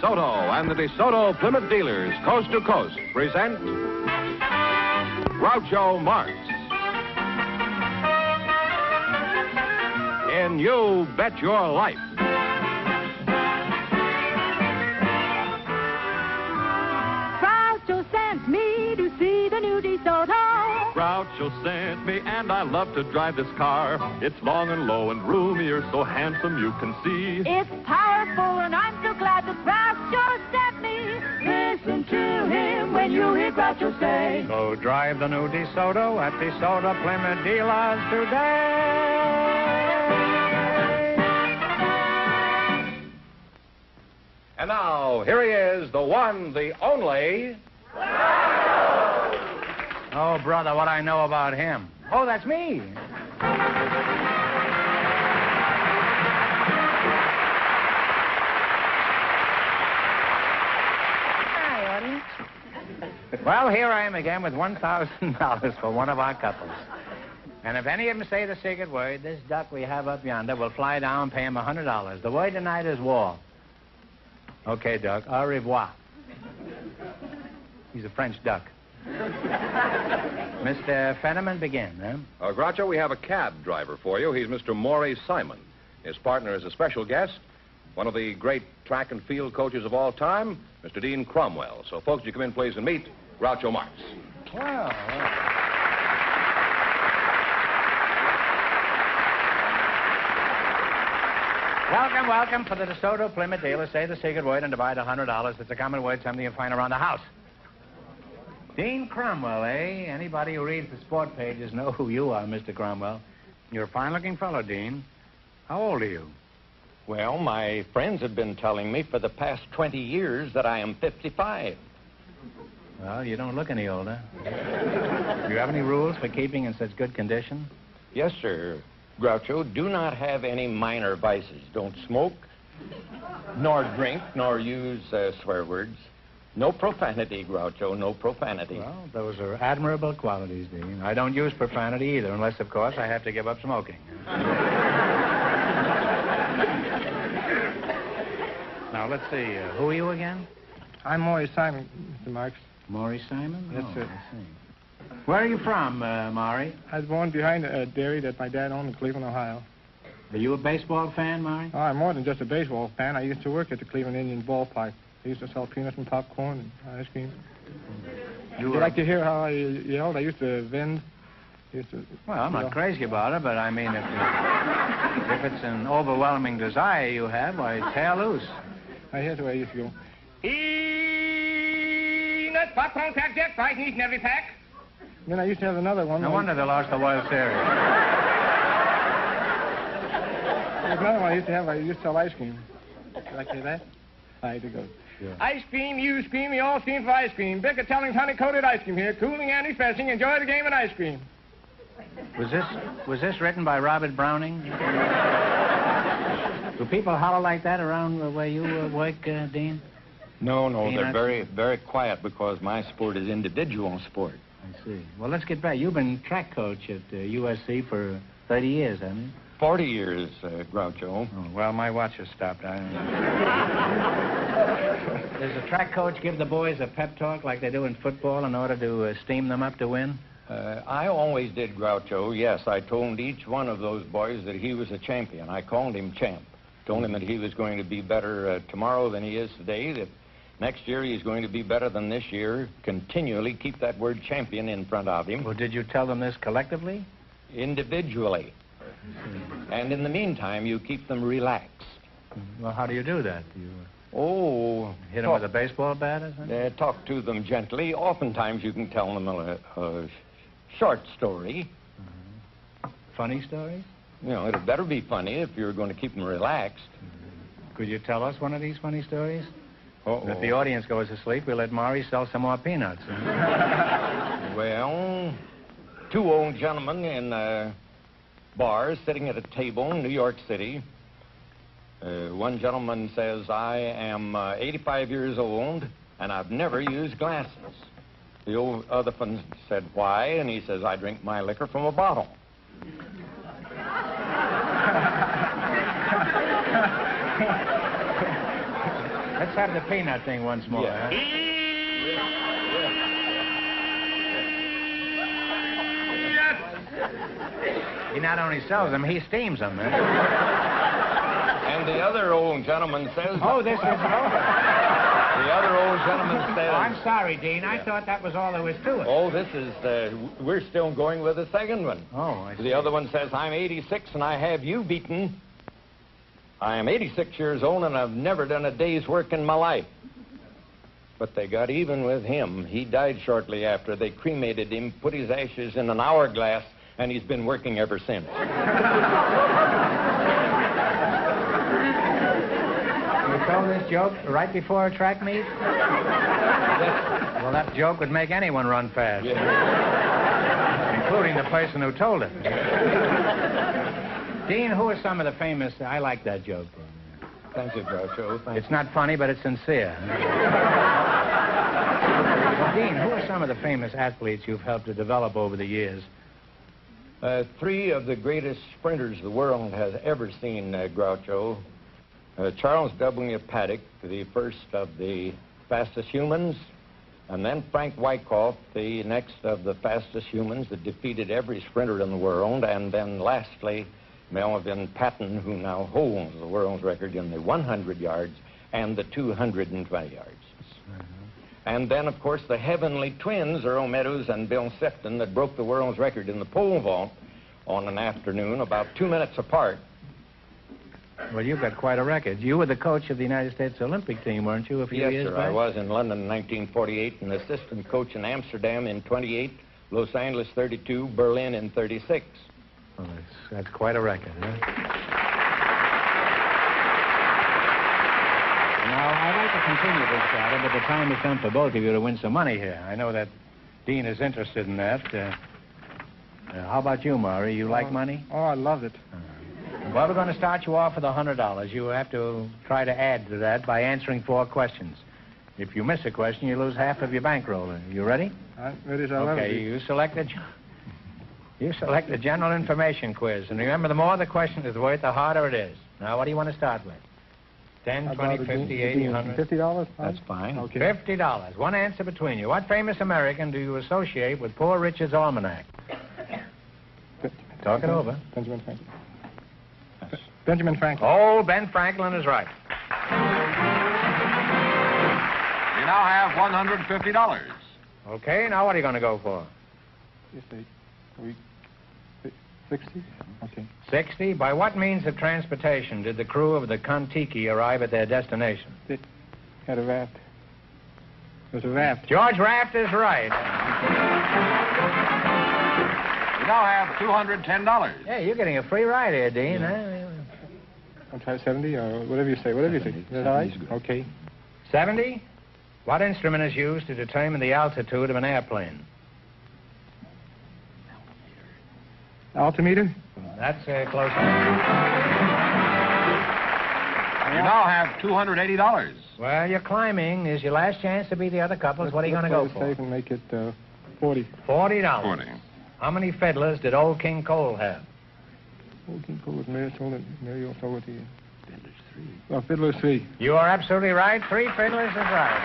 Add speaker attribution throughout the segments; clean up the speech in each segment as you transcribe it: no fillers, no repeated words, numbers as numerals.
Speaker 1: DeSoto and the DeSoto Plymouth dealers, coast to coast, present Groucho Marx in You Bet Your Life.
Speaker 2: Groucho sent me to see the new DeSoto.
Speaker 3: Groucho sent me, and I love to drive this car. It's long and low and roomy, you're so handsome you can see.
Speaker 2: It's powerful, and I'm so glad that Groucho sent me. Listen to him when you hear Groucho say,
Speaker 4: Go drive the new DeSoto at DeSoto Plymouth dealers today.
Speaker 1: And now, here he is, the one, the only...
Speaker 4: Oh, brother, what I know about him. Oh, that's me. Hi, audience. Well, here I am again with $1,000 for one of our couples. And if any of them say the secret word, this duck we have up yonder will fly down and pay him $100. The word tonight is war. Okay, Duck, au revoir. He's a French duck. Mr. Fenneman, begin, huh?
Speaker 1: Groucho, we have a cab driver for you. He's Mr. Maury Simon. His partner is a special guest, one of the great track and field coaches of all time, Mr. Dean Cromwell. So, folks, you come in, please, and meet Groucho Marx.
Speaker 4: Well. Welcome, welcome for the DeSoto Plymouth dealer. Say the secret word and divide $100. It's a common word, something you find around the house. Dean Cromwell, eh? Anybody who reads the sport pages know who you are, Mr. Cromwell. You're a fine-looking fellow, Dean. How old are you?
Speaker 5: Well, my friends have been telling me for the past 20 years that I am 55.
Speaker 4: Well, you don't look any older. Do you have any rules for keeping in such good condition?
Speaker 5: Yes, sir. Groucho, do not have any minor vices. Don't smoke, nor drink, nor use swear words. No profanity, Groucho, no profanity.
Speaker 4: Well, those are admirable qualities, Dean. I don't use profanity either, unless, of course, I have to give up smoking. Now, let's see. Who are you again?
Speaker 6: I'm Maury Simon, Mr. Marx.
Speaker 4: Maury Simon?
Speaker 6: Yes, sir.
Speaker 4: I see. Where are you from, Maury?
Speaker 6: I was born behind a dairy that my dad owned in Cleveland, Ohio.
Speaker 4: Are you a baseball fan, Maury?
Speaker 6: Oh, I'm more than just a baseball fan. I used to work at the Cleveland Indian ballpark. I used to sell peanuts and popcorn and ice cream. Would you like to hear how I yelled? I used to vend.
Speaker 4: Well, I'm not crazy about it, but I mean, if it's an overwhelming desire you have, why, tear loose.
Speaker 6: Here's the way I used to go.
Speaker 7: Peanuts, popcorn, crackjack, fried meat in every pack.
Speaker 6: Then I used to have another one.
Speaker 4: No wonder they lost the World Series.
Speaker 6: There's another one I used to have. I used to sell ice cream. Would you like to hear that? I had to go.
Speaker 4: Sure.
Speaker 7: Ice cream, you scream, we all scream for ice cream. Bicker Telling's honey-coated ice cream here, cooling and refreshing. Enjoy the game and ice cream.
Speaker 4: Was this written by Robert Browning? Do people holler like that around where you work, Dean?
Speaker 5: No,
Speaker 4: Peanuts?
Speaker 5: they're very, very quiet because my sport is individual sport.
Speaker 4: I see. Well, let's get back. You've been track coach at USC for 30 years, haven't you?
Speaker 5: 40 years, Groucho.
Speaker 4: Oh, well, my watch has stopped. Does the track coach give the boys a pep talk like they do in football in order to steam them up to win?
Speaker 5: I always did, Groucho. Yes, I told each one of those boys that he was a champion. I called him champ. Told him that he was going to be better tomorrow than he is today, that next year he's going to be better than this year. Continually keep that word champion in front of him.
Speaker 4: Well, did you tell them this collectively?
Speaker 5: Individually. And in the meantime, you keep them relaxed.
Speaker 4: Well, how do you do that? You hit them
Speaker 5: talk,
Speaker 4: with a baseball bat or something?
Speaker 5: Talk to them gently. Oftentimes you can tell them a short story.
Speaker 4: Mm-hmm. Funny stories?
Speaker 5: You know, it better be funny if you're going to keep them relaxed.
Speaker 4: Mm-hmm. Could you tell us one of these funny stories?
Speaker 5: Uh-oh.
Speaker 4: If the audience goes to sleep, we'll let Maury sell some more peanuts.
Speaker 5: Well, two old gentlemen in bars sitting at a table in New York City. One gentleman says, I am 85 years old, and I've never used glasses. The other one said, why? And he says, I drink my liquor from a bottle.
Speaker 4: Let's have the peanut thing once more.
Speaker 5: Yeah.
Speaker 4: Huh? He not only sells them, he steams them. Huh?
Speaker 5: And the other old gentleman says...
Speaker 4: Oh, this isn't over.
Speaker 5: The other old gentleman says...
Speaker 4: Oh, I'm sorry, Dean. I thought that was all there was to it.
Speaker 5: Oh, this is... we're still going with the second one.
Speaker 4: Oh, I see.
Speaker 5: The other one says, I'm 86 and I have you beaten. I am 86 years old and I've never done a day's work in my life. But they got even with him. He died shortly after. They cremated him, put his ashes in an hourglass, and he's been working ever since.
Speaker 4: You told this joke right before a track meet? Well, that joke would make anyone run fast.
Speaker 5: Yeah.
Speaker 4: Including the person who told it. Dean, who are some of the famous... I like that joke.
Speaker 5: Thank you, Groucho.
Speaker 4: It's not funny, but it's sincere. Well, Dean, who are some of the famous athletes you've helped to develop over the years?
Speaker 5: Three of the greatest sprinters the world has ever seen, Groucho. Charles W. Paddock, the first of the fastest humans, and then Frank Wyckoff, the next of the fastest humans that defeated every sprinter in the world, and then lastly, Melvin Patton, who now holds the world's record in the 100 yards and the 220 yards. And then, of course, the heavenly twins, Earl Meadows and Bill Sefton, that broke the world's record in the pole vault on an afternoon about 2 minutes apart.
Speaker 4: Well, you've got quite a record. You were the coach of the United States Olympic team, weren't you, a few years
Speaker 5: Yes, sir.
Speaker 4: back?
Speaker 5: I was in London in 1948, and assistant coach in Amsterdam in 28, Los Angeles 32, Berlin in 36.
Speaker 4: Well, that's quite a record, huh? Now, I'd like to continue this battle, but the time has come for both of you to win some money here. I know that Dean is interested in that. How about you, Maury? You like money?
Speaker 6: Oh, I love it.
Speaker 4: Well, we're going to start you off with $100. You have to try to add to that by answering 4 questions. If you miss a question, you lose half of your bankroll. Are you ready?
Speaker 6: I'm ready as I'll ever
Speaker 4: Okay,
Speaker 6: be.
Speaker 4: you select the general information quiz. And remember, the more the question is worth, the harder it is. Now, what do you want to start with? 10, 20, 50, 80, 100?
Speaker 6: $50?
Speaker 5: That's fine.
Speaker 6: Okay.
Speaker 4: $50. One answer between you. What famous American do you associate with Poor Richard's Almanac? Talk it over.
Speaker 6: Benjamin Franklin. Benjamin Franklin.
Speaker 4: Oh, Ben Franklin is right.
Speaker 1: You now have $150.
Speaker 4: Okay, now what are you going to go for?
Speaker 6: Yes, 60? Okay.
Speaker 4: 60. By what means of transportation did the crew of the Kon-Tiki arrive at their destination?
Speaker 6: It had a raft. There's a raft.
Speaker 4: George Raft is right.
Speaker 1: You now have $210.
Speaker 4: Hey, you're getting a free ride here, Dean. Huh?
Speaker 6: I'll try 70 or whatever you say. Whatever you think. Is that all right? Okay.
Speaker 4: 70. What instrument is used to determine the altitude of an airplane?
Speaker 6: Altimeter?
Speaker 4: That's close.
Speaker 1: You now have $280.
Speaker 4: Well, your climbing is your last chance to beat the other couples. What are you going to go
Speaker 6: Let's play it
Speaker 4: for?
Speaker 6: safe and make it 40.
Speaker 4: $40.
Speaker 1: 40.
Speaker 4: How many fiddlers did Old King Cole have?
Speaker 6: Old King Cole with Mary also with the... Fiddler's 3. Well, Fiddler's 3.
Speaker 4: You are absolutely right. 3 fiddlers is right.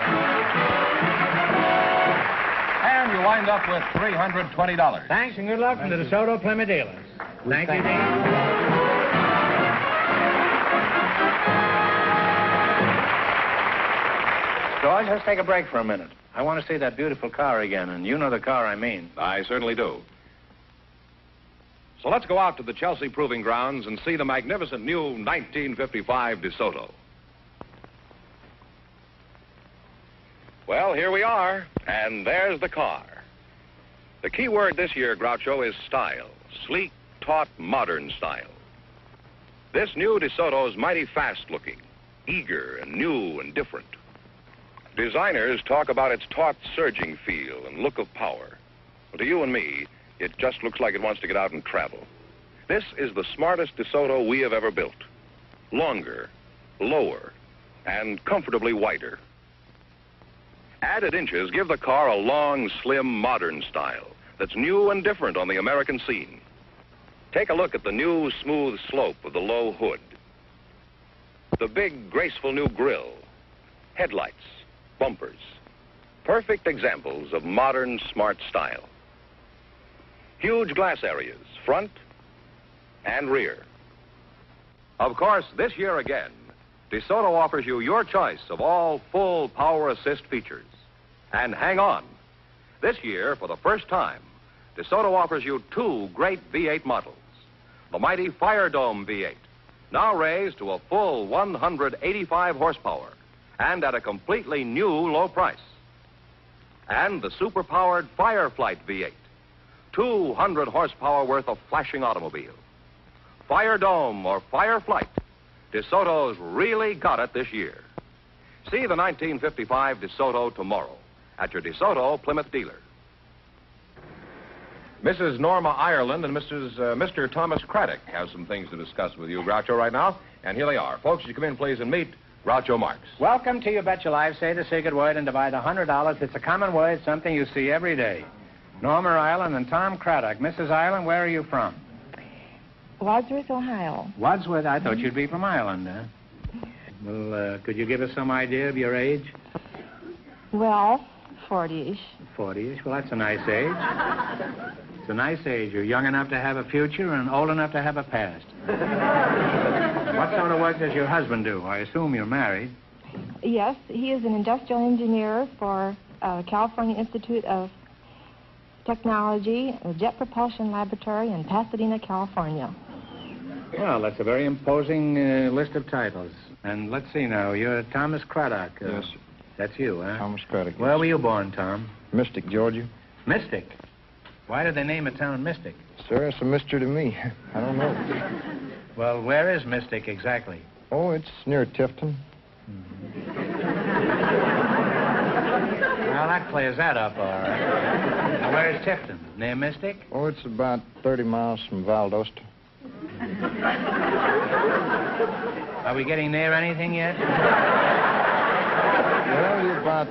Speaker 1: And you wind up with $320.
Speaker 4: Thanks and good luck from the DeSoto Plymouth dealers. Thank you, Dean. George, let's take a break for a minute. I want to see that beautiful car again, and you know the car I mean.
Speaker 1: I certainly do. So let's go out to the Chelsea Proving Grounds and see the magnificent new 1955 DeSoto. Well, here we are, and there's the car. The key word this year, Groucho, is style. Sleek, taut, modern style. This new DeSoto is mighty fast-looking, eager and new and different. Designers talk about its taut, surging feel and look of power. But to you and me, it just looks like it wants to get out and travel. This is the smartest DeSoto we have ever built. Longer, lower, and comfortably wider. Added inches give the car a long, slim, modern style that's new and different on the American scene. Take a look at the new, smooth slope of the low hood. The big, graceful new grille. headlights, bumpers. Perfect examples of modern smart style. Huge glass areas, front and rear. Of course, this year again, DeSoto offers you your choice of all full power assist features. And hang on. This year, for the first time, DeSoto offers you two great V8 models. The mighty Fire Dome V8, now raised to a full 185 horsepower and at a completely new low price. And the super-powered Fireflight V8, 200 horsepower worth of flashing automobile. Fire Dome or Fireflight, DeSoto's really got it this year. See the 1955 DeSoto tomorrow at your DeSoto Plymouth dealer. Mrs. Norma Ireland and Mr. Thomas Craddock have some things to discuss with you, Groucho, right now. And here they are. Folks, you come in, please, and meet Groucho Marx.
Speaker 4: Welcome to You Bet Your Life. Say the secret word and divide $100. It's a common word, something you see every day. Norma Ireland and Tom Craddock. Mrs. Ireland, where are you from?
Speaker 8: Wadsworth, Ohio.
Speaker 4: Wadsworth? I thought you'd be from Ireland, huh? Well, could you give us some idea of your age?
Speaker 8: Well, 40-ish.
Speaker 4: 40-ish? Well, that's a nice age. It's a nice age. You're young enough to have a future and old enough to have a past. What sort of work does your husband do? I assume you're married.
Speaker 8: Yes, he is an industrial engineer for California Institute of Technology, a Jet Propulsion Laboratory in Pasadena, California.
Speaker 4: Well, that's a very imposing list of titles. And let's see now, you're Thomas Craddock.
Speaker 6: Yes.
Speaker 4: That's you, huh?
Speaker 6: Thomas Craddock.
Speaker 4: Where were you born, Tom?
Speaker 6: Mystic, Georgia.
Speaker 4: Mystic? Why did they name a town Mystic?
Speaker 6: Sir, it's a mystery to me. I don't know.
Speaker 4: Well, where is Mystic exactly?
Speaker 6: Oh, it's near Tifton.
Speaker 4: Well, that clears that up, all right. Now, where is Tifton? Near Mystic?
Speaker 6: Oh, it's about 30 miles from Valdosta.
Speaker 4: Are we getting near anything yet?
Speaker 6: Well, you're about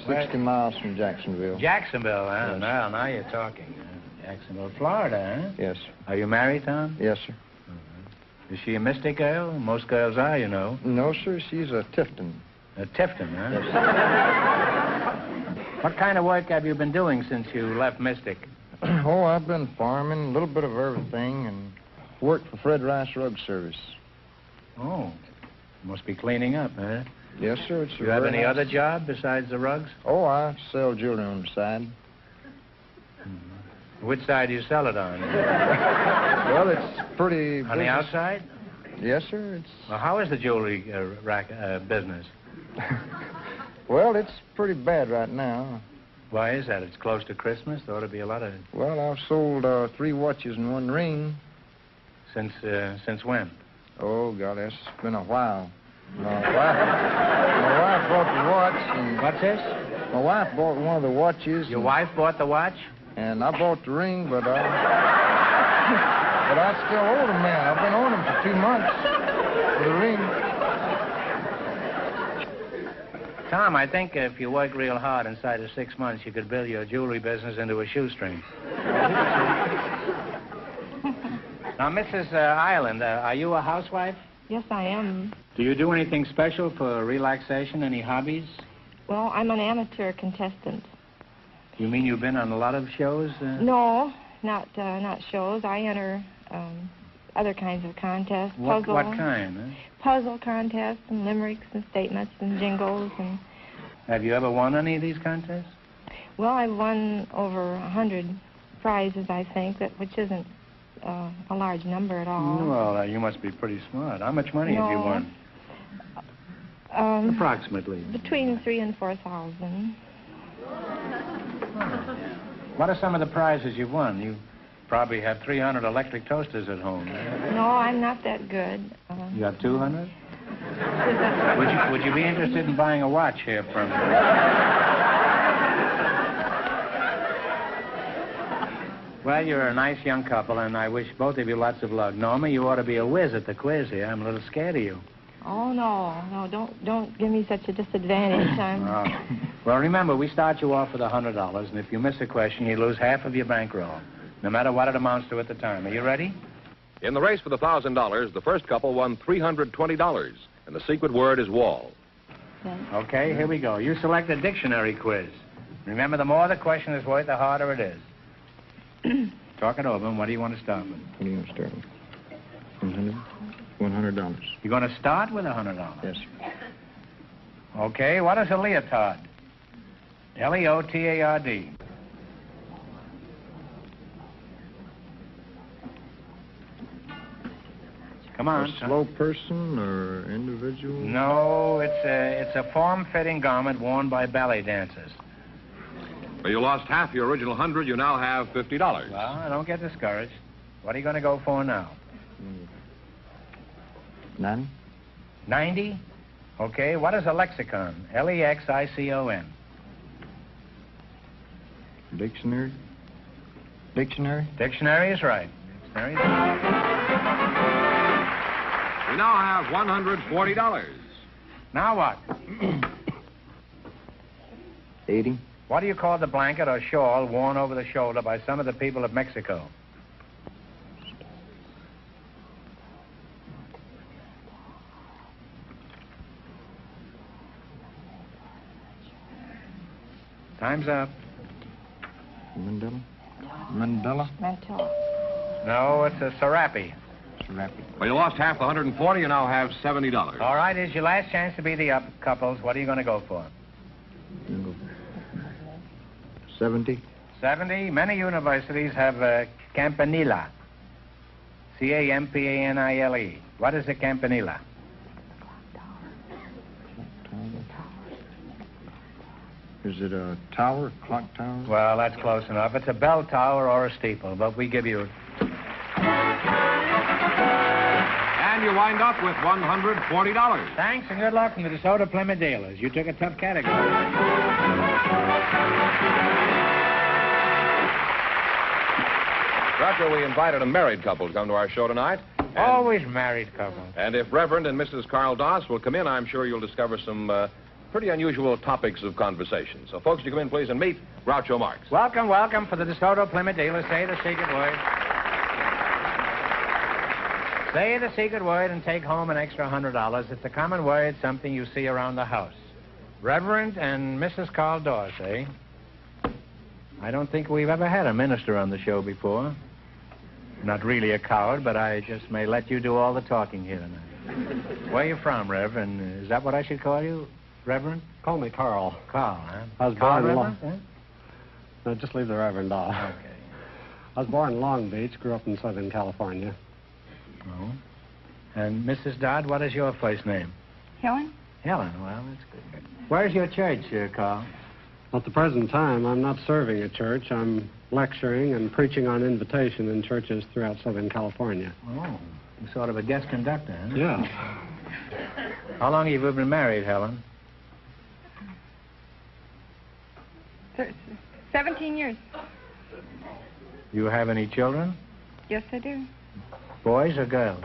Speaker 6: 60 miles from Jacksonville.
Speaker 4: Jacksonville, huh?
Speaker 6: Yes.
Speaker 4: Well, now you're talking. Jacksonville, Florida, huh?
Speaker 6: Yes, sir.
Speaker 4: Are you married, Tom?
Speaker 6: Yes, sir.
Speaker 4: Is she a Mystic girl? Most girls are, you know.
Speaker 6: No, sir, she's a Tifton.
Speaker 4: A Tifton, huh?
Speaker 6: Yes, sir.
Speaker 4: What kind of work have you been doing since you left Mystic?
Speaker 6: Oh, I've been farming, a little bit of everything, and worked for Fred Rice Rug Service.
Speaker 4: Oh, must be cleaning up, huh?
Speaker 6: Yes, sir. It's
Speaker 4: You have
Speaker 6: very
Speaker 4: any
Speaker 6: nice.
Speaker 4: other job besides the rugs?
Speaker 6: Oh, I sell jewelry on the side.
Speaker 4: Which side do you sell it on?
Speaker 6: Well, it's pretty...
Speaker 4: On the outside?
Speaker 6: Yes, sir. It's...
Speaker 4: Well, how is the jewelry business?
Speaker 6: Well, it's pretty bad right now.
Speaker 4: Why is that? It's close to Christmas. There ought to be a lot of...
Speaker 6: Well, I've sold 3 watches and 1 ring.
Speaker 4: Since when?
Speaker 6: Oh, God, that's been a while. My wife bought the watch. And
Speaker 4: What's this?
Speaker 6: my wife bought one of the watches.
Speaker 4: Your wife bought the watch?
Speaker 6: And I bought the ring, but I still owe the man. I've been owing him for 2 months for the ring.
Speaker 4: Tom, I think if you work real hard inside of 6 months, you could build your jewelry business into a shoestring. Now, Mrs. Ireland, are you a housewife?
Speaker 8: Yes, I am.
Speaker 4: Do you do anything special for relaxation? Any hobbies?
Speaker 8: Well, I'm an amateur contestant.
Speaker 4: You mean you've been on a lot of shows?
Speaker 8: No, not shows. I enter other kinds of contests.
Speaker 4: What kind? Huh?
Speaker 8: Puzzle contests and limericks and statements and jingles and...
Speaker 4: Have you ever won any of these contests?
Speaker 8: Well, I've won over 100 prizes, I think, which isn't a large number at all.
Speaker 4: Well, you must be pretty smart. How much money have you won? Approximately.
Speaker 8: Between 3,000 and 4,000.
Speaker 4: What are some of the prizes you've won? You probably have 300 electric toasters at home.
Speaker 8: No, I'm not that good.
Speaker 4: You got 200? Would you be interested in buying a watch here from... Well, you're a nice young couple, and I wish both of you lots of luck. Norma, you ought to be a whiz at the quiz here. I'm a little scared of you.
Speaker 8: Oh, no, don't give me such a disadvantage.
Speaker 4: Well, remember, we start you off with $100, and if you miss a question, you lose half of your bankroll, no matter what it amounts to at the time. Are you ready?
Speaker 1: In the race for the $1,000, the first couple won $320, and the secret word is wall.
Speaker 4: Okay, here we go. You select a dictionary quiz. Remember, the more the question is worth, the harder it is. Talk it over, and what do you want to start with?
Speaker 6: What do you want to start with? $100.
Speaker 4: You're going to start with $100?
Speaker 6: Yes.
Speaker 4: Okay, what is a leotard? Leotard. Come on.
Speaker 6: A slow person or individual?
Speaker 4: No, it's a form-fitting garment worn by ballet dancers.
Speaker 1: Well, you lost half your original 100. You now have $50.
Speaker 4: Well, don't get discouraged. What are you going to go for now?
Speaker 6: 90.
Speaker 4: 90? Okay, what is a lexicon? Lexicon.
Speaker 6: Dictionary? Dictionary?
Speaker 4: Dictionary is right. Dictionary is right.
Speaker 1: We now have $140.
Speaker 4: Now what?
Speaker 6: 80.
Speaker 4: What do you call the blanket or shawl worn over the shoulder by some of the people of Mexico? Time's up.
Speaker 6: Mandela? Mandela?
Speaker 8: Mantilla.
Speaker 4: No, it's a serape.
Speaker 6: Serape.
Speaker 1: Well, you lost half the 140. You now have $70.
Speaker 4: All right, it's your last chance to be the up couples. What are you going to go for?
Speaker 6: 70.
Speaker 4: 70. Many universities have campanile. Campanile. What is a campanile?
Speaker 6: Is it a tower, clock tower?
Speaker 4: Well, that's close enough. It's a bell tower or a steeple, but we give you it.
Speaker 1: And you wind up with $140.
Speaker 4: Thanks and good luck from the DeSoto Plymouth dealers. You took a tough category.
Speaker 1: Roger, we invited a married couple to come to our show tonight.
Speaker 4: Always married couples.
Speaker 1: And if Reverend and Mrs. Carl Doss will come in, I'm sure you'll discover some pretty unusual topics of conversation. So, folks, you come in, please, and meet Groucho Marx.
Speaker 4: Welcome, welcome for the DeSoto Plymouth dealers. Say the secret word. Say the secret word and take home an extra $100. It's a common word, something you see around the house. Reverend and Mrs. Carl Doss, eh? I don't think we've ever had a minister on the show before. Not really a coward, but I just may let you do all the talking here tonight. Where are you from, Reverend? Is that what I should call you, Reverend?
Speaker 9: Call me Carl.
Speaker 4: Carl, huh?
Speaker 9: I was
Speaker 4: Carl
Speaker 9: born in
Speaker 4: Reverend? Huh?
Speaker 9: No, just leave the Reverend off.
Speaker 4: Okay.
Speaker 9: I was born in Long Beach, grew up in Southern California.
Speaker 4: Oh. And Mrs. Dodd, what is your first name?
Speaker 8: Helen?
Speaker 4: Helen. Well, that's good. Where's your church, Carl?
Speaker 9: At the present time, I'm not serving a church. I'm lecturing and preaching on invitation in churches throughout Southern California.
Speaker 4: Oh, you're sort of a guest conductor, huh?
Speaker 9: Yeah.
Speaker 4: How long have you been married, Helen?
Speaker 8: 17 years.
Speaker 4: You have any children?
Speaker 8: Yes, I do.
Speaker 4: Boys or girls?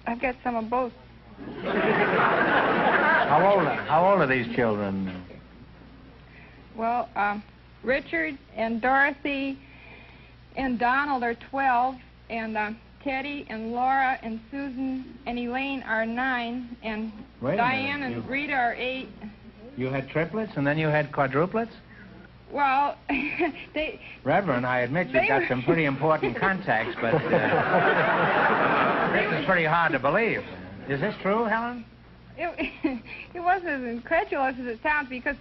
Speaker 8: I've got some of both.
Speaker 4: How old are these children?
Speaker 8: Well, Richard and Dorothy and Donald are 12, and Teddy and Laura and Susan and Elaine are 9, and Diane and Rita are 8.
Speaker 4: You had triplets and then you had quadruplets?
Speaker 8: Well,
Speaker 4: Reverend, I admit you've got some pretty important contacts, but this is pretty hard to believe. Is this true, Helen?
Speaker 8: It wasn't as incredulous as it sounds because,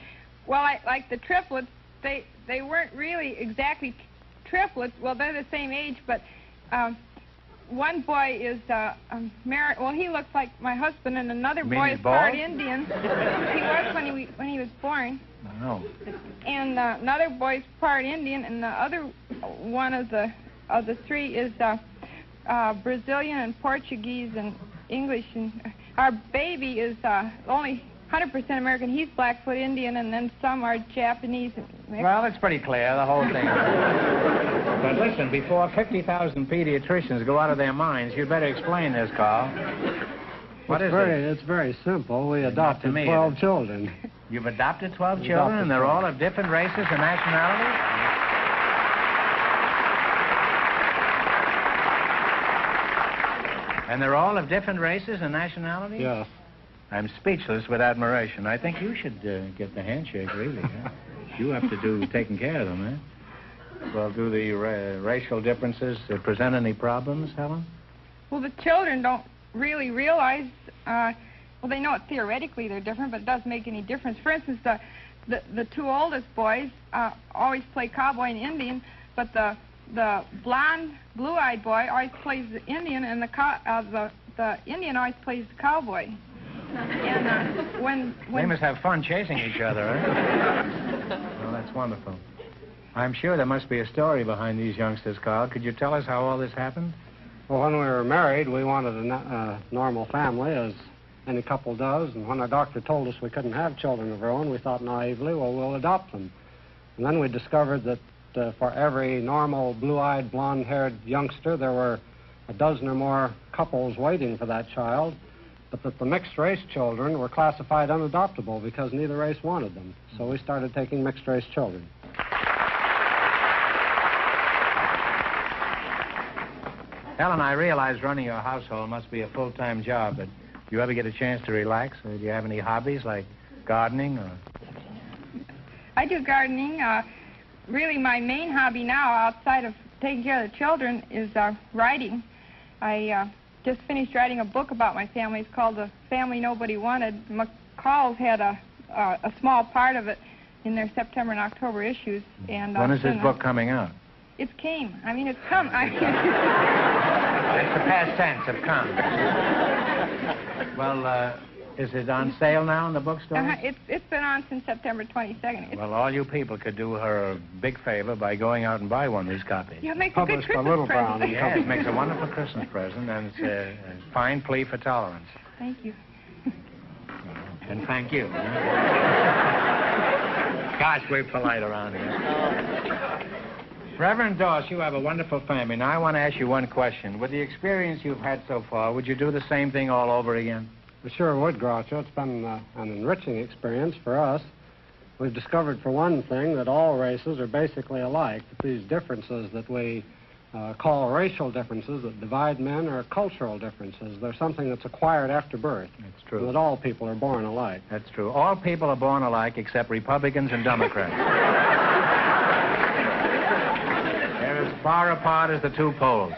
Speaker 8: well, like the triplets, they weren't really exactly triplets. Well, they're the same age, but one boy is married. Well, he looks like my husband, and another boy is part Indian. He was when he was born.
Speaker 4: No.
Speaker 8: And another boy's part Indian, and the other one of the three is Brazilian and Portuguese and English. And our baby is only 100% American. He's Blackfoot Indian, and then some are Japanese.
Speaker 4: Well, it's pretty clear, the whole thing. But listen, before 50,000 pediatricians go out of their minds, you'd better explain this, Carl. What is it?
Speaker 9: It's very simple. We adopted 12 children.
Speaker 4: You've adopted 12 children, and they're all of different races and nationalities? And they're all of different races and nationalities?
Speaker 9: Yes.
Speaker 4: I'm speechless with admiration. I think you should get the handshake, really. Huh? You have to do taking care of them, eh? Well, do the racial differences present any problems, Helen?
Speaker 8: Well, the children don't really realize, well, they know it theoretically they're different, but it doesn't make any difference. For instance, the two oldest boys always play cowboy and Indian, but the blonde, blue-eyed boy always plays the Indian, and the Indian always plays the cowboy. And when
Speaker 4: they must have fun chasing each other, eh? Well, that's wonderful. I'm sure there must be a story behind these youngsters, Carl. Could you tell us how all this happened?
Speaker 9: Well, when we were married, we wanted a normal family, as any couple does. And when our doctor told us we couldn't have children of our own, we thought naively, well, we'll adopt them. And then we discovered that for every normal, blue-eyed, blonde-haired youngster, there were a dozen or more couples waiting for that child, but that the mixed-race children were classified unadoptable because neither race wanted them. So we started taking mixed-race children.
Speaker 4: Helen, I realize running your household must be a full-time job, but do you ever get a chance to relax? Or do you have any hobbies like gardening or...
Speaker 8: I do gardening. Really, my main hobby now, outside of taking care of the children, is writing. I just finished writing a book about my family. It's called The Family Nobody Wanted. McCall's had a small part of it in their September and October issues. And
Speaker 4: when is this book coming out?
Speaker 8: It came. I mean, it's come.
Speaker 4: It's the past tense of come. Well, is it on sale now in the bookstore?
Speaker 8: It's been on since September 22nd.
Speaker 4: Well, all you people could do her a big favor by going out and buy one of these copies.
Speaker 8: Yeah, it makes a good Christmas
Speaker 9: Little
Speaker 8: present.
Speaker 9: Brown.
Speaker 4: Yes, it makes a wonderful Christmas present, and it's a fine plea for tolerance.
Speaker 8: Thank you.
Speaker 4: And thank you. Gosh, we're polite around here. Reverend Doss, you have a wonderful family. Now, I want to ask you one question. With the experience you've had so far, would you do the same thing all over again?
Speaker 9: We sure would, Groucho. It's been an enriching experience for us. We've discovered, for one thing, that all races are basically alike. That these differences that we call racial differences that divide men are cultural differences. They're something that's acquired after birth.
Speaker 4: That's true.
Speaker 9: And that all people are born alike.
Speaker 4: That's true. All people are born alike except Republicans and Democrats. They're as far apart as the two poles.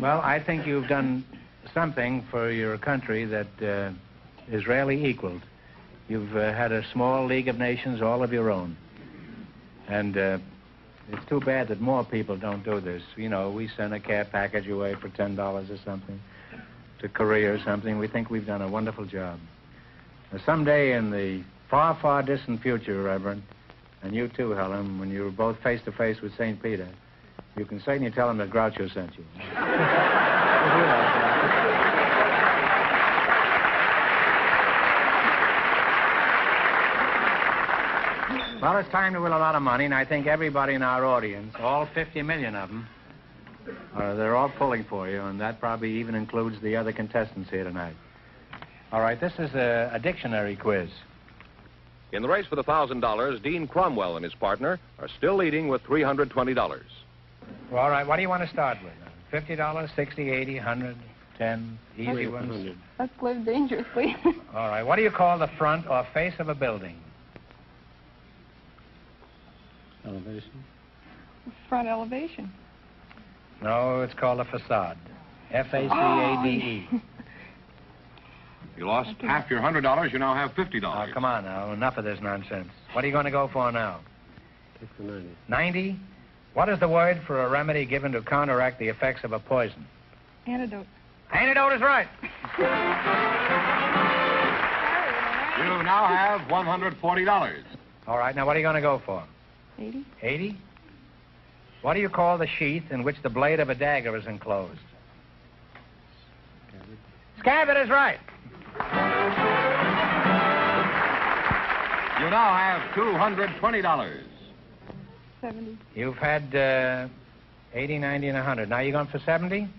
Speaker 4: Well, I think you've done something for your country that is rarely equaled. You've had a small League of Nations all of your own. And it's too bad that more people don't do this. You know, we send a care package away for $10 or something to Korea or something. We think we've done a wonderful job. Now, someday in the far, far distant future, Reverend, and you too, Helen, when you're both face-to-face with St. Peter, you can certainly tell him that Groucho sent you. Well, it's time to win a lot of money, and I think everybody in our audience, all 50 million of them, they're all pulling for you, and that probably even includes the other contestants here tonight. All right, this is a dictionary quiz.
Speaker 1: In the race for the $1,000, Dean Cromwell and his partner are still leading with $320.
Speaker 4: Well, all right, what do you want to start with? $50, 60, 80, 100, 10, easy ones?
Speaker 8: Let's live dangerously.
Speaker 4: All right, what do you call the front or face of a building?
Speaker 9: Elevation.
Speaker 8: Front elevation.
Speaker 4: No, it's called a facade. F-A-C-A-D-E.
Speaker 1: You lost half your $100. You now have $50.
Speaker 4: Oh, come on now. Enough of this nonsense. What are you going to go for now?
Speaker 9: 90.
Speaker 4: 90? What is the word for a remedy given to counteract the effects of a poison?
Speaker 8: Antidote.
Speaker 4: Antidote is right.
Speaker 1: You now have $140.
Speaker 4: All right, now what are you going to go for?
Speaker 8: 80.
Speaker 4: 80? What do you call the sheath in which the blade of a dagger is enclosed? Scabbard is right.
Speaker 1: You now have $220.
Speaker 8: 70.
Speaker 4: You've had 80, 90, and 100. Now you're going for 70?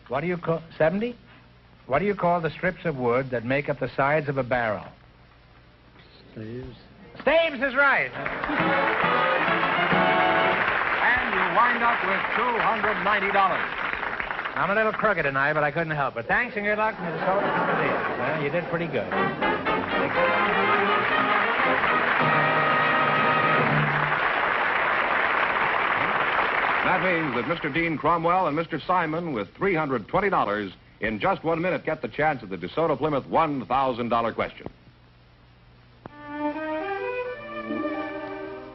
Speaker 4: What do you call... 70? What do you call the strips of wood that make up the sides of a barrel?
Speaker 9: Staves.
Speaker 4: Staves is right.
Speaker 1: And you wind up with $290.
Speaker 4: I'm a little crooked tonight, but I couldn't help it. Thanks and good luck from the DeSoto Plymouth Dealers. Well, you did pretty good.
Speaker 1: That means that Mr. Dean Cromwell and Mr. Simon, with $320 in just 1 minute, get the chance at the DeSoto Plymouth $1,000 question.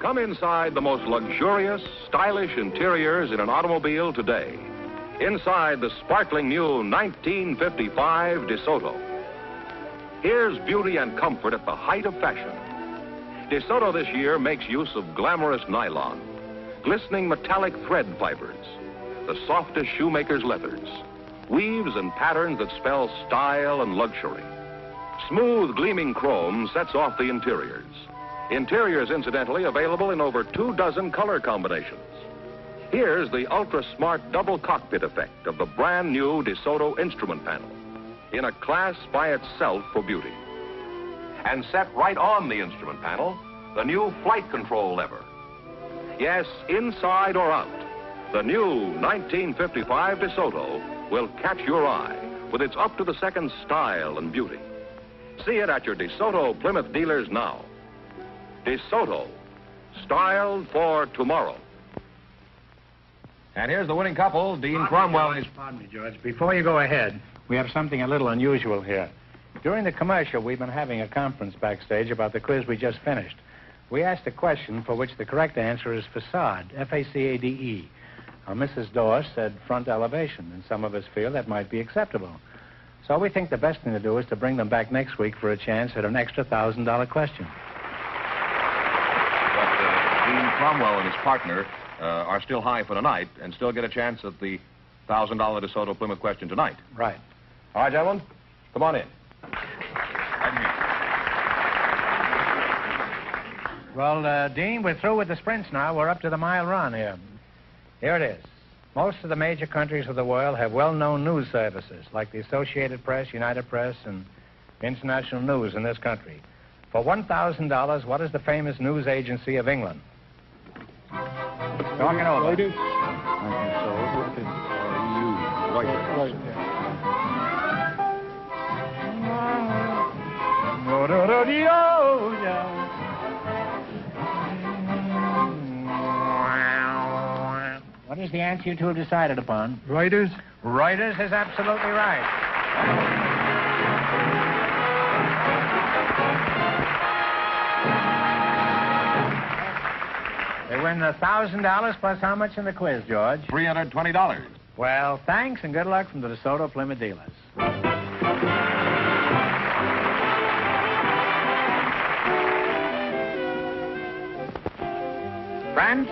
Speaker 1: Come inside the most luxurious, stylish interiors in an automobile today. Inside the sparkling new 1955 DeSoto. Here's beauty and comfort at the height of fashion. DeSoto this year makes use of glamorous nylon, glistening metallic thread fibers, the softest shoemaker's leathers, weaves and patterns that spell style and luxury. Smooth, gleaming chrome sets off the interiors. Interiors, incidentally, available in over 24 color combinations. Here's the ultra-smart double cockpit effect of the brand new DeSoto instrument panel, in a class by itself for beauty. And set right on the instrument panel, the new flight control lever. Yes, inside or out, the new 1955 DeSoto will catch your eye with its up-to-the-second style and beauty. See it at your DeSoto Plymouth dealers now. DeSoto, styled for tomorrow. And here's the winning couple, Dean Cromwell.
Speaker 4: Pardon me, George. Before you go ahead, we have something a little unusual here. During the commercial, we've been having a conference backstage about the quiz we just finished. We asked a question for which the correct answer is facade, F-A-C-A-D-E. Mrs. Dorr said front elevation, and some of us feel that might be acceptable. So we think the best thing to do is to bring them back next week for a chance at an extra $1,000 question.
Speaker 1: But Dean Cromwell and his partner are still high for tonight and still get a chance at the $1,000 DeSoto Plymouth question tonight.
Speaker 4: Right.
Speaker 1: All right, gentlemen, come on in.
Speaker 4: Well, Dean, we're through with the sprints now. We're up to the mile run here. Here it is. Most of the major countries of the world have well-known news services, like the Associated Press, United Press, and International News in this country. For $1,000, what is the famous news agency of England? Talking over.
Speaker 6: Reuters.
Speaker 4: What is the answer you two have decided upon?
Speaker 6: Reuters.
Speaker 4: Reuters is absolutely right. They win $1,000 plus how much in the quiz, George?
Speaker 1: $320.
Speaker 4: Well, thanks and good luck from the DeSoto Plymouth dealers. Friends,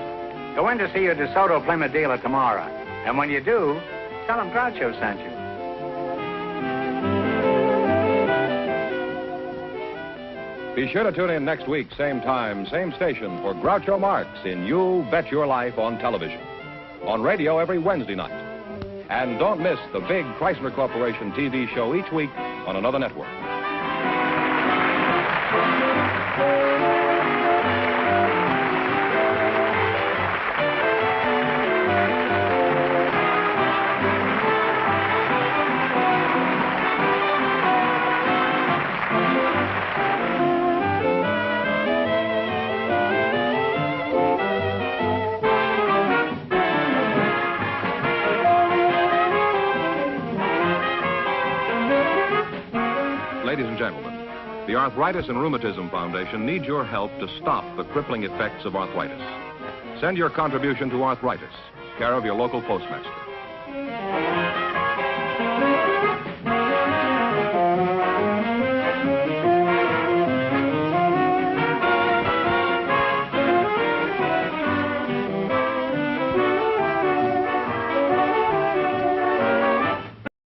Speaker 4: go in to see your DeSoto Plymouth dealer tomorrow. And when you do, tell them Groucho sent you.
Speaker 1: Be sure to tune in next week, same time, same station, for Groucho Marx in You Bet Your Life on television. On radio every Wednesday night. And don't miss the big Chrysler Corporation TV show each week on another network. Ladies and gentlemen, the Arthritis and Rheumatism Foundation needs your help to stop the crippling effects of arthritis. Send your contribution to Arthritis, care of your local postmaster.